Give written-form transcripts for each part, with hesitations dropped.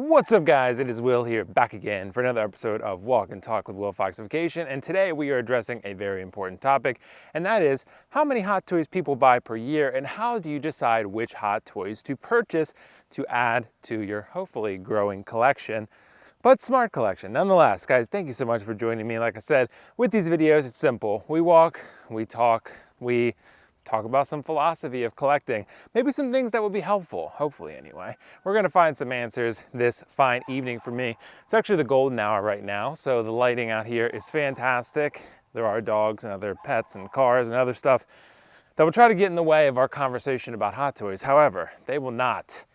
What's up, guys? It is Will here, back again for another episode of Walk and Talk with WillFoxification, and today we are addressing a very important topic, and that is how many hot toys people buy per year and how do you decide which hot toys to purchase to add to your hopefully growing collection, but smart collection. Nonetheless, guys, thank you so much for joining me. Like I said, with these videos, it's simple. We walk, we talk about some philosophy of collecting, maybe some things that will be helpful, hopefully anyway. We're gonna find some answers this fine evening for me. It's actually the golden hour right now, so the lighting out here is fantastic. There are dogs and other pets and cars and other stuff that will try to get in the way of our conversation about hot toys. However, they will not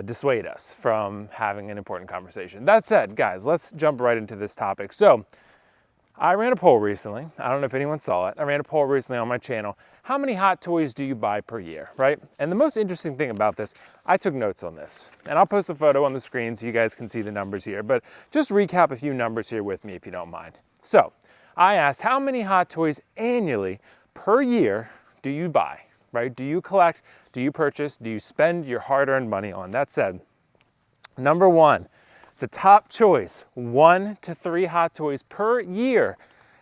dissuade us from having an important conversation. That said, guys, let's jump right into this topic. So, I ran a poll recently. I don't know if anyone saw it. I ran a poll recently on my channel. How many hot toys do you buy per year, right? And the most interesting thing about this, I took notes on this. And I'll post a photo on the screen so you guys can see the numbers here. But just recap a few numbers here with me if you don't mind. So, I asked how many hot toys annually per year do you buy, right? Do you collect? Do you purchase? Do you spend your hard-earned money on? That said, number one, the top choice, 1 to 3 hot toys per year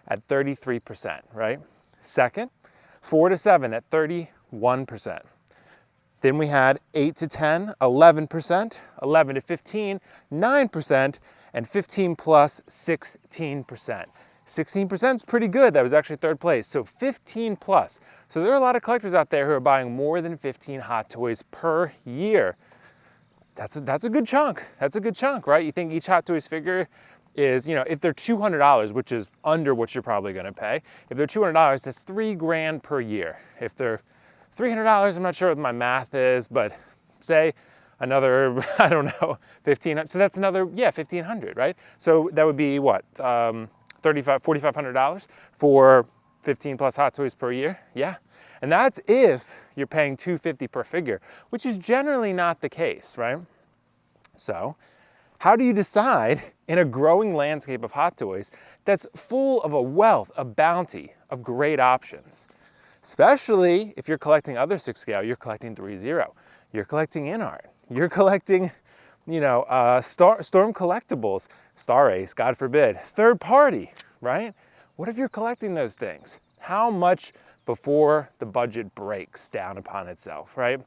at 33%, right? Second, 4 to 7 at 31%. Then we had 8 to 10, 11%, 11 to 15, 9%, and 15 plus, 16%. 16% is pretty good. That was actually third place. So 15 plus. So there are a lot of collectors out there who are buying more than 15 hot toys per year. That's a good chunk. That's a good chunk, right? You think each Hot Toys figure is, if they're $200, which is under what you're probably gonna pay, if they're $200, that's $3,000 per year. If they're $300, I'm not sure what my math is, but say another, I don't know, 1,500, so that's another, 1,500, right? So that would be what, $4,500 for 15 plus Hot Toys per year? Yeah. And that's if you're paying $250 per figure, which is generally not the case, right? So, how do you decide in a growing landscape of hot toys that's full of a wealth, a bounty of great options? Especially if you're collecting other 6 scale, you're collecting 3-0, you're collecting InArt, you're collecting, Storm Collectibles, Star Ace, God forbid, third party, right? What if you're collecting those things? How much before the budget breaks down upon itself, right?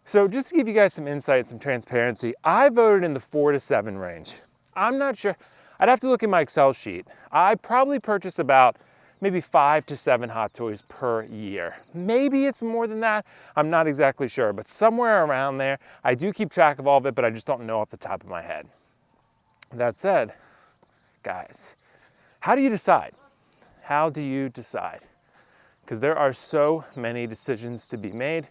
So just to give you guys some insight, some transparency, I voted in the 4 to 7 range. I'm not sure, I'd have to look at my Excel sheet. I probably purchase about maybe 5 to 7 hot toys per year. Maybe it's more than that, I'm not exactly sure, but somewhere around there. I do keep track of all of it, but I just don't know off the top of my head. That said, guys, how do you decide? How do you decide? Because there are so many decisions to be made.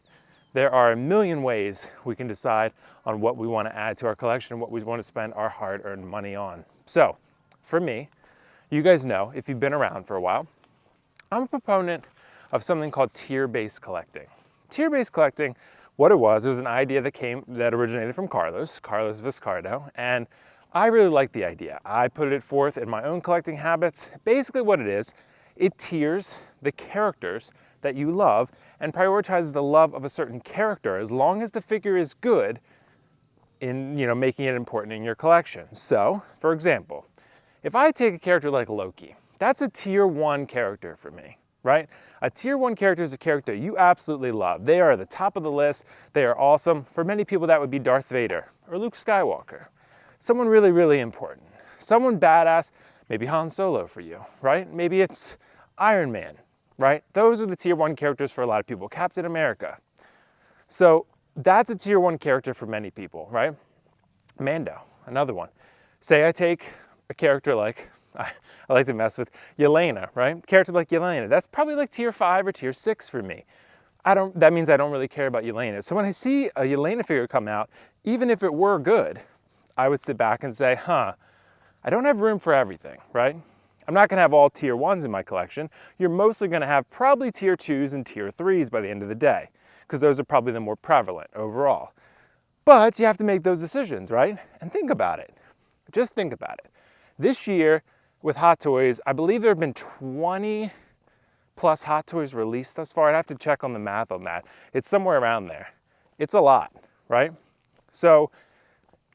There are a million ways we can decide on what we want to add to our collection and what we want to spend our hard-earned money on. So, for me, you guys know, if you've been around for a while, I'm a proponent of something called tier-based collecting. Tier-based collecting, what it was an idea that originated from Carlos Viscardo, and I really like the idea. I put it forth in my own collecting habits. Basically what it is, it tiers the characters that you love and prioritizes the love of a certain character as long as the figure is good in making it important in your collection. So, for example, if I take a character like Loki, that's a tier 1 character for me, right? A tier 1 character is a character you absolutely love. They are at the top of the list. They are awesome. For many people, that would be Darth Vader or Luke Skywalker. Someone really, really important. Someone badass, maybe Han Solo for you, right? Maybe it's Iron Man, right? Those are the tier 1 characters for a lot of people. Captain America. So that's a tier 1 character for many people, right? Mando, another one. Say I take a character like, I like to mess with Yelena, right? Character like Yelena, that's probably like tier 5 or tier 6 for me. That means I don't really care about Yelena. So when I see a Yelena figure come out, even if it were good, I would sit back and say, I don't have room for everything, right? I'm not gonna have all tier 1s in my collection. You're mostly gonna have probably tier 2s and tier 3s by the end of the day, because those are probably the more prevalent overall. But you have to make those decisions, right? And think about it. Just think about it. This year with Hot Toys, I believe there have been 20 plus Hot Toys released thus far. I'd have to check on the math on that. It's somewhere around there. It's a lot, right? So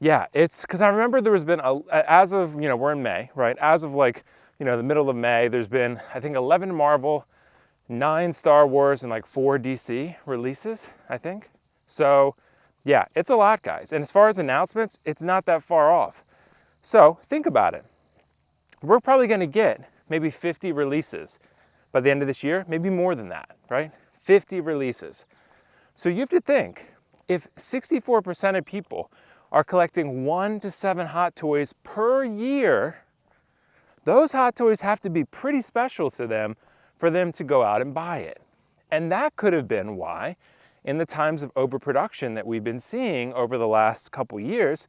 Yeah, it's because I remember there has been, as of, we're in May, right? As of like, the middle of May, there's been, I think, 11 Marvel, 9 Star Wars, and like 4 DC releases, I think. So yeah, it's a lot, guys. And as far as announcements, it's not that far off. So think about it. We're probably gonna get maybe 50 releases by the end of this year, maybe more than that, right? 50 releases. So you have to think, if 64% of people are collecting 1 to 7 Hot Toys per year, those Hot Toys have to be pretty special to them for them to go out and buy it. And that could have been why, in the times of overproduction that we've been seeing over the last couple years,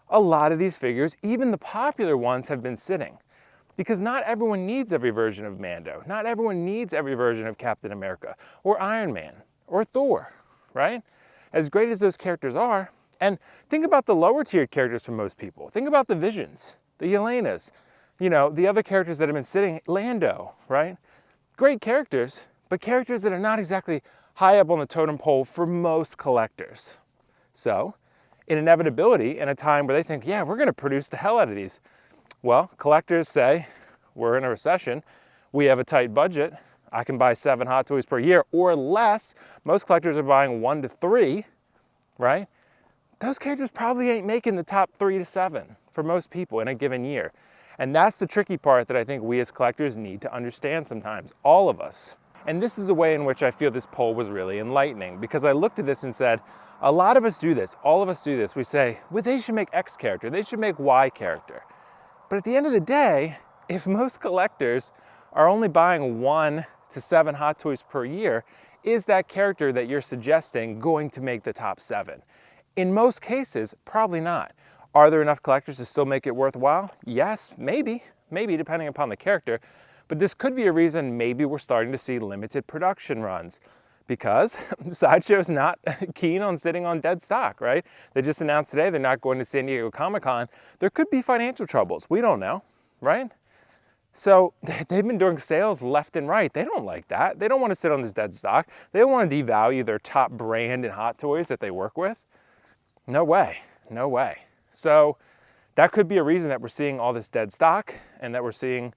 a lot of these figures, even the popular ones, have been sitting. Because not everyone needs every version of Mando. Not everyone needs every version of Captain America, or Iron Man, or Thor, right? As great as those characters are, and think about the lower tier characters for most people. Think about the Visions, the Yelenas, the other characters that have been sitting, Lando, right? Great characters, but characters that are not exactly high up on the totem pole for most collectors. So, in inevitability, in a time where they think, yeah, we're gonna produce the hell out of these. Well, collectors say, we're in a recession, we have a tight budget, I can buy 7 Hot Toys per year or less. Most collectors are buying 1 to 3, right? Those characters probably ain't making the top 3 to 7 for most people in a given year. And that's the tricky part that I think we as collectors need to understand sometimes, all of us. And this is a way in which I feel this poll was really enlightening, because I looked at this and said, a lot of us do this, all of us do this. We say, well, they should make X character, they should make Y character. But at the end of the day, if most collectors are only buying 1 to 7 Hot Toys per year, is that character that you're suggesting going to make the top 7? In most cases, probably not. Are there enough collectors to still make it worthwhile? Yes, maybe depending upon the character. But this could be a reason maybe we're starting to see limited production runs, because Sideshow's not keen on sitting on dead stock, right? They just announced today they're not going to San Diego Comic-Con. There could be financial troubles. We don't know, right? So they've been doing sales left and right. They don't like that. They don't want to sit on this dead stock. They don't want to devalue their top brand in Hot Toys that they work with. No way, no way. So that could be a reason that we're seeing all this dead stock, and that we're seeing,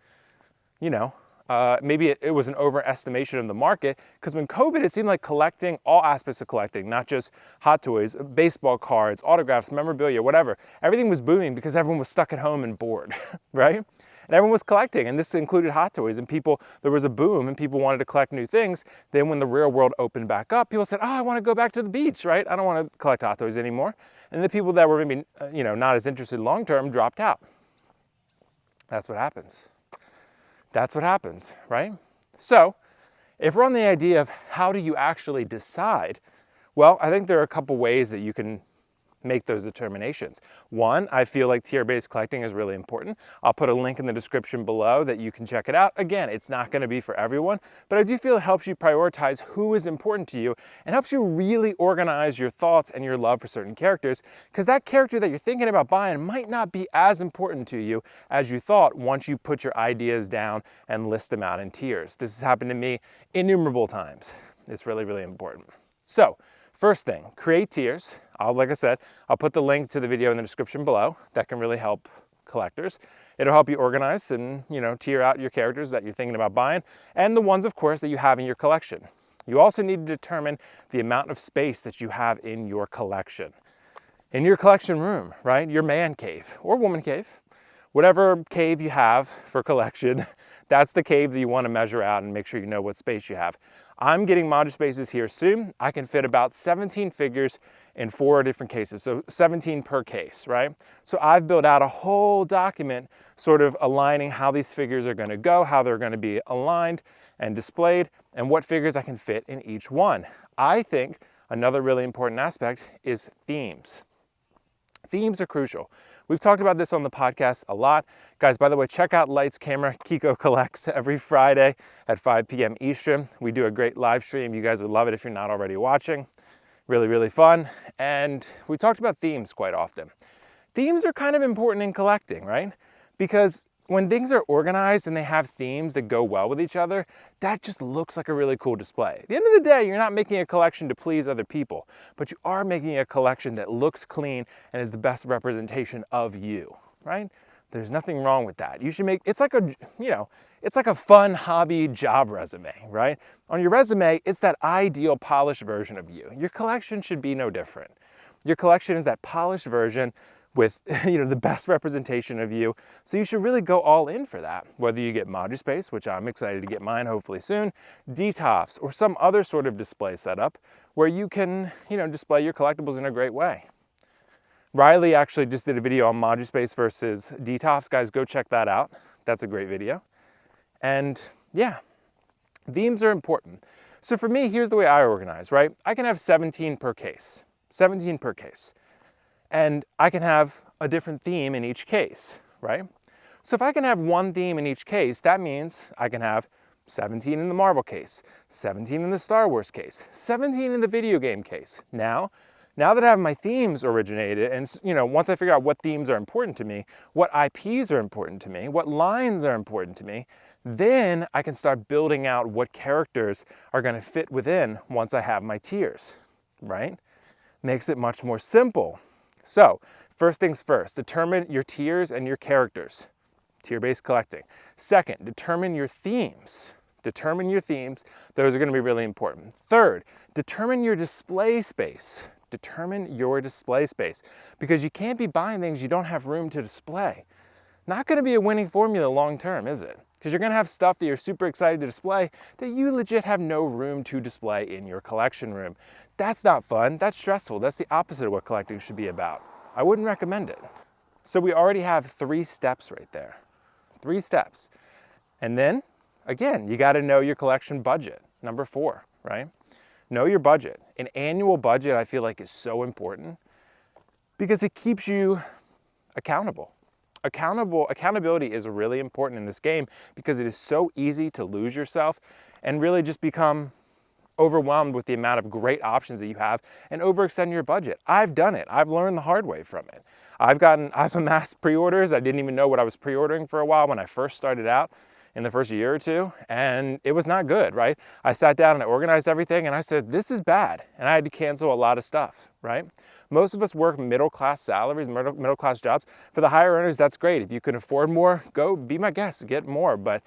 maybe it was an overestimation of the market, because when COVID, it seemed like collecting, all aspects of collecting, not just Hot Toys, baseball cards, autographs, memorabilia, whatever, everything was booming because everyone was stuck at home and bored, right? And everyone was collecting, and this included Hot Toys, and there was a boom, and people wanted to collect new things. Then when the real world opened back up, people said, I want to go back to the beach, right? I don't want to collect Hot Toys anymore. And the people that were maybe, not as interested long-term dropped out. That's what happens. That's what happens, right? So, if we're on the idea of how do you actually decide, well, I think there are a couple ways that you can make those determinations. One, I feel like tier-based collecting is really important. I'll put a link in the description below that you can check it out. Again, it's not going to be for everyone, but I do feel it helps you prioritize who is important to you and helps you really organize your thoughts and your love for certain characters, because that character that you're thinking about buying might not be as important to you as you thought once you put your ideas down and list them out in tiers. This has happened to me innumerable times. It's really, really important. So, first thing, create tiers. Like I said, I'll put the link to the video in the description below. That can really help collectors. It'll help you organize and, tier out your characters that you're thinking about buying, and the ones, of course, that you have in your collection. You also need to determine the amount of space that you have in your collection. In your collection room, right? Your man cave or woman cave, whatever cave you have for collection, that's the cave that you want to measure out and make sure you know what space you have. I'm getting module spaces here soon. I can fit about 17 figures in 4 different cases, so 17 per case, right? So I've built out a whole document sort of aligning how these figures are going to go, how they're going to be aligned and displayed, and what figures I can fit in each one. I think another really important aspect is themes. Themes are crucial. We've talked about this on the podcast a lot. Guys, by the way, check out Lights Camera Kiko Collects every Friday at 5 p.m. Eastern. We do a great live stream. You guys would love it if you're not already watching. Really, really fun. And we talked about themes quite often. Themes are kind of important in collecting, right? Because when things are organized and they have themes that go well with each other, that just looks like a really cool display. At the end of the day, you're not making a collection to please other people, but you are making a collection that looks clean and is the best representation of you, right? There's nothing wrong with that. You should make, it's like a, it's like a fun hobby job resume, right? On your resume, it's that ideal polished version of you. Your collection should be no different. Your collection is that polished version with the best representation of you. So you should really go all in for that. Whether you get ModuSpace, which I'm excited to get mine hopefully soon, Detox, or some other sort of display setup where you can, display your collectibles in a great way. Riley actually just did a video on ModuSpace versus Detox. Guys, go check that out. That's a great video. And yeah, themes are important. So for me, here's the way I organize, right? I can have 17 per case, 17 per case. And I can have a different theme in each case, right? So if I can have one theme in each case, that means I can have 17 in the Marvel case, 17 in the Star Wars case, 17 in the video game case. Now that I have my themes originated, and once I figure out what themes are important to me, what IPs are important to me, what lines are important to me, then I can start building out what characters are going to fit within once I have my tiers, right? Makes it much more simple. So, first things first, determine your tiers and your characters. Tier-based collecting. Second, determine your themes. Determine your themes. Those are going to be really important. Third, determine your display space. Determine your display space. Because you can't be buying things you don't have room to display. Not going to be a winning formula long term, is it? Because you're going to have stuff that you're super excited to display that you legit have no room to display in your collection room. That's not fun, that's stressful. That's the opposite of what collecting should be about. I wouldn't recommend it. So we already have 3 steps right there. 3 steps. And then, again, you gotta know your collection budget. Number 4, right? Know your budget. An annual budget I feel like is so important because it keeps you accountable. Accountability is really important in this game because it is so easy to lose yourself and really just become overwhelmed with the amount of great options that you have and overextend your budget. I've done it. I've learned the hard way from it. I've amassed pre-orders. I didn't even know what I was pre-ordering for a while when I first started out in the first year or two, and it was not good, right? I sat down and I organized everything and I said, this is bad. And I had to cancel a lot of stuff, right? Most of us work middle-class salaries, middle-class jobs. For the higher earners, that's great. If you can afford more, go be my guest, get more. But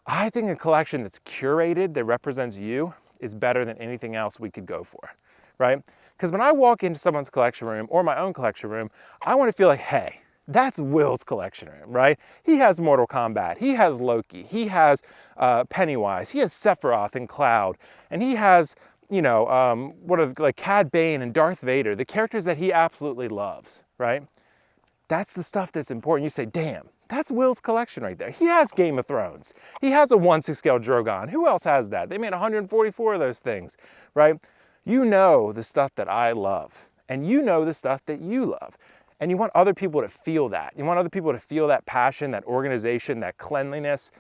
I think a collection that's curated, that represents you, is better than anything else we could go for, right? Because when I walk into someone's collection room or my own collection room, I want to feel like, hey, that's Will's collection room, right? He has Mortal Kombat, he has Loki, he has Pennywise, he has Sephiroth and Cloud, and he has, like Cad Bane and Darth Vader, the characters that he absolutely loves, right? That's the stuff that's important. You say, damn, that's Will's collection right there. He has Game of Thrones. He has a 1/6 scale Drogon. Who else has that? They made 144 of those things, right? You know the stuff that I love, and you know the stuff that you love. And you want other people to feel that. You want other people to feel that passion, that organization, that cleanliness.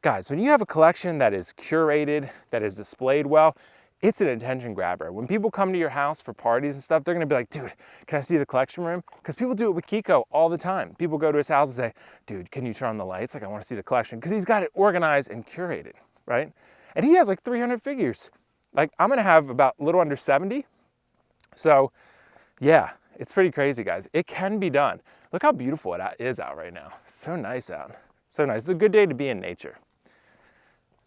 Guys, when you have a collection that is curated, that is displayed well, it's an attention grabber. When people come to your house for parties and stuff, they're gonna be like, dude, can I see the collection room? Because people do it with Kiko all the time. People go to his house and say, dude, can you turn on the lights? Like, I wanna see the collection. Because he's got it organized and curated, right? And he has like 300 figures. Like, I'm gonna have about a little under 70. So, yeah, it's pretty crazy, guys. It can be done. Look how beautiful it is out right now. It's so nice out. So nice. It's a good day to be in nature.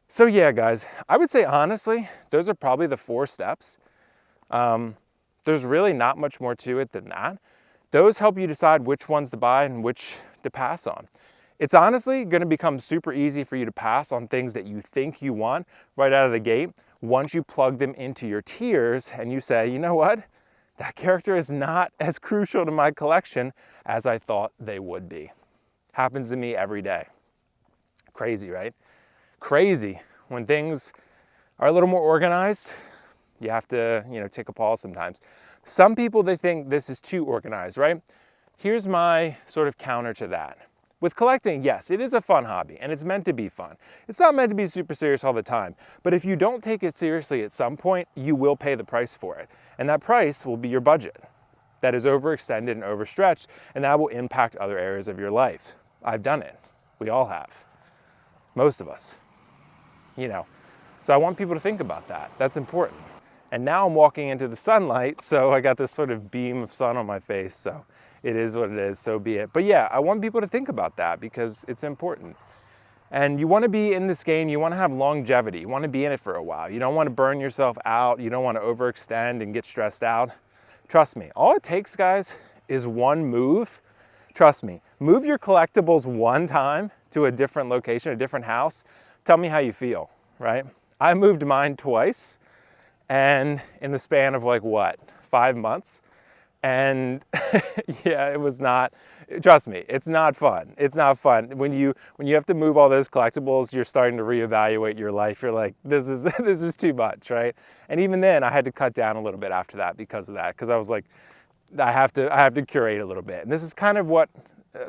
So yeah, guys, I would say honestly, those are probably the 4 steps. There's really not much more to it than that. Those help you decide which ones to buy and which to pass on. It's honestly going to become super easy for you to pass on things that you think you want right out of the gate once you plug them into your tiers and you say, you know what? That character is not as crucial to my collection as I thought they would be. Happens to me every day. Crazy, right? Crazy. When things are a little more organized, you have to, take a pause sometimes. Some people, they think this is too organized, right? Here's my sort of counter to that. With collecting, yes, it is a fun hobby and it's meant to be fun. It's not meant to be super serious all the time, but if you don't take it seriously at some point, you will pay the price for it. And that price will be your budget. That is overextended and overstretched, and that will impact other areas of your life. I've done it. We all have. Most of us, you know. So I want people to think about that. That's important. And now I'm walking into the sunlight, so I got this sort of beam of sun on my face, so it is what it is, so be it. But yeah, I want people to think about that because it's important. And you want to be in this game, you want to have longevity. You want to be in it for a while. You don't want to burn yourself out. You don't want to overextend and get stressed out. Trust me, all it takes, guys, is one move. Trust me, move your collectibles one time to a different location, a different house. Tell me how you feel, right? I moved mine twice, and in the span of like what, 5 months? And yeah, it was not, trust me, it's not fun. It's not fun. When you have to move all those collectibles, you're starting to reevaluate your life. You're like, this is too much, right? And even then I had to cut down a little bit after that because of that, because I was like, I have to curate a little bit. And this is kind of what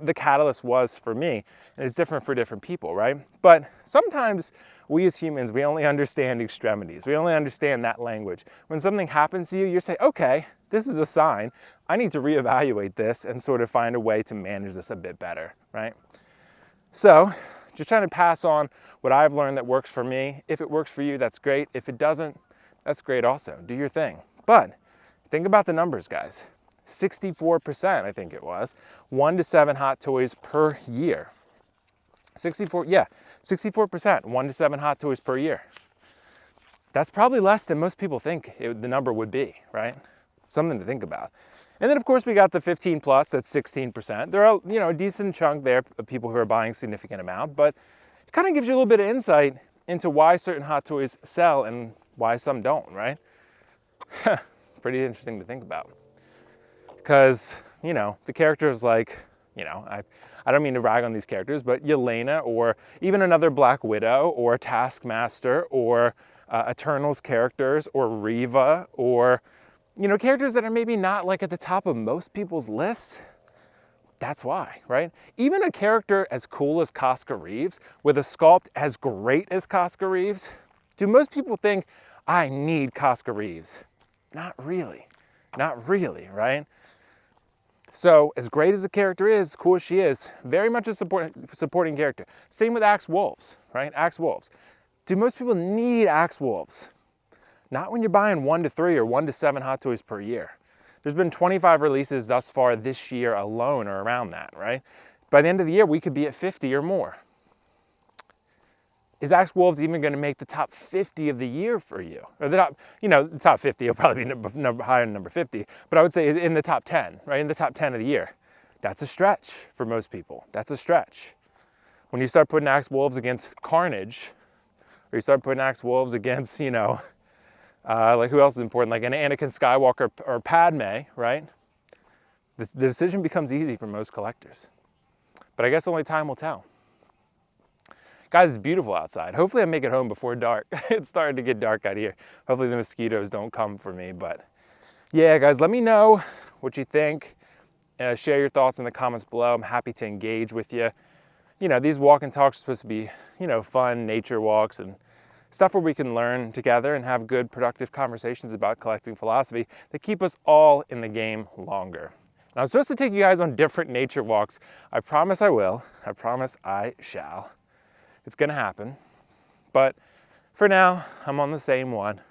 the catalyst was for me, and it's different for different people, right? But sometimes we as humans, we only understand extremities. We only understand that language. When something happens to you, you say, okay, this is a sign. I need to reevaluate this and sort of find a way to manage this a bit better, right? So just trying to pass on what I've learned that works for me. If it works for you, that's great. If it doesn't, that's great also. Do your thing. But think about the numbers, guys. 64%, I think it was, 1 to 7 hot toys per year. 64%, 1 to 7 hot toys per year. That's probably less than most people think the number would be, right? Something to think about. And then of course we got the 15 plus, that's 16%. There are, a decent chunk there of people who are buying a significant amount, but it kind of gives you a little bit of insight into why certain hot toys sell and why some don't, right? Pretty interesting to think about. Because, the characters like, I don't mean to rag on these characters, but Yelena, or even another Black Widow, or Taskmaster, or Eternals characters, or Reva, or, characters that are maybe not like at the top of most people's lists. That's why, right? Even a character as cool as Casca Reeves, with a sculpt as great as Casca Reeves, do most people think, I need Casca Reeves? Not really, right? So as great as the character is, as cool as she is, very much a supporting character. Same with Axe Wolves, right? Axe Wolves. Do most people need Axe Wolves? Not when you're buying 1 to 3 or 1 to 7 hot toys per year. There's been 25 releases thus far this year alone, or around that, right? By the end of the year, we could be at 50 or more. Is Axe Wolves even going to make the top 50 of the year for you? Or the top, the top 50 will probably be higher than number 50, but I would say in the top 10, right? In the top 10 of the year. That's a stretch for most people. That's a stretch. When you start putting Axe Wolves against Carnage, or you start putting Axe Wolves against, like who else is important? Like an Anakin Skywalker or Padme, right? The decision becomes easy for most collectors. But I guess only time will tell. Guys, it's beautiful outside. Hopefully I make it home before dark. It's starting to get dark out here. Hopefully the mosquitoes don't come for me, but yeah, guys, let me know what you think. Share your thoughts in the comments below. I'm happy to engage with you. These walk and talks are supposed to be, fun nature walks and stuff where we can learn together and have good, productive conversations about collecting philosophy that keep us all in the game longer. And I'm supposed to take you guys on different nature walks. I promise I will. I promise I shall. It's gonna happen. But for now, I'm on the same one.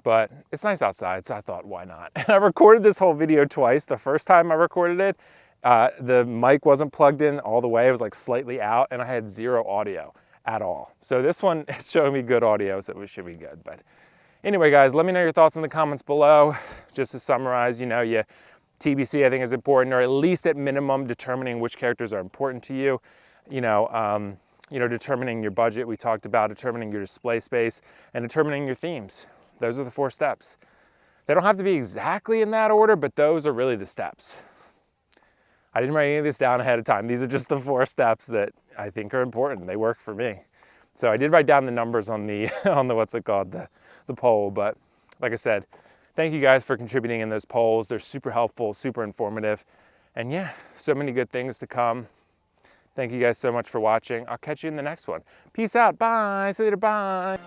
But it's nice outside, so I thought, why not? And I recorded this whole video twice. The first time I recorded it, the mic wasn't plugged in all the way. It was like slightly out, and I had 0 audio at all. So this one is showing me good audio, so it should be good. But anyway, guys, let me know your thoughts in the comments below. Just to summarize, TBC I think is important, or at least at minimum determining which characters are important to you. Determining your budget, we talked about determining your display space and determining your themes. Those are the 4 steps. They don't have to be exactly in that order, but those are really the steps. I didn't write any of this down ahead of time. These are just the 4 steps that I think are important. They work for me. So I did write down the numbers on the, the poll, but like I said, thank you guys for contributing in those polls. They're super helpful, super informative. And yeah, so many good things to come. Thank you guys so much for watching. I'll catch you in the next one. Peace out. Bye. See you later. Bye.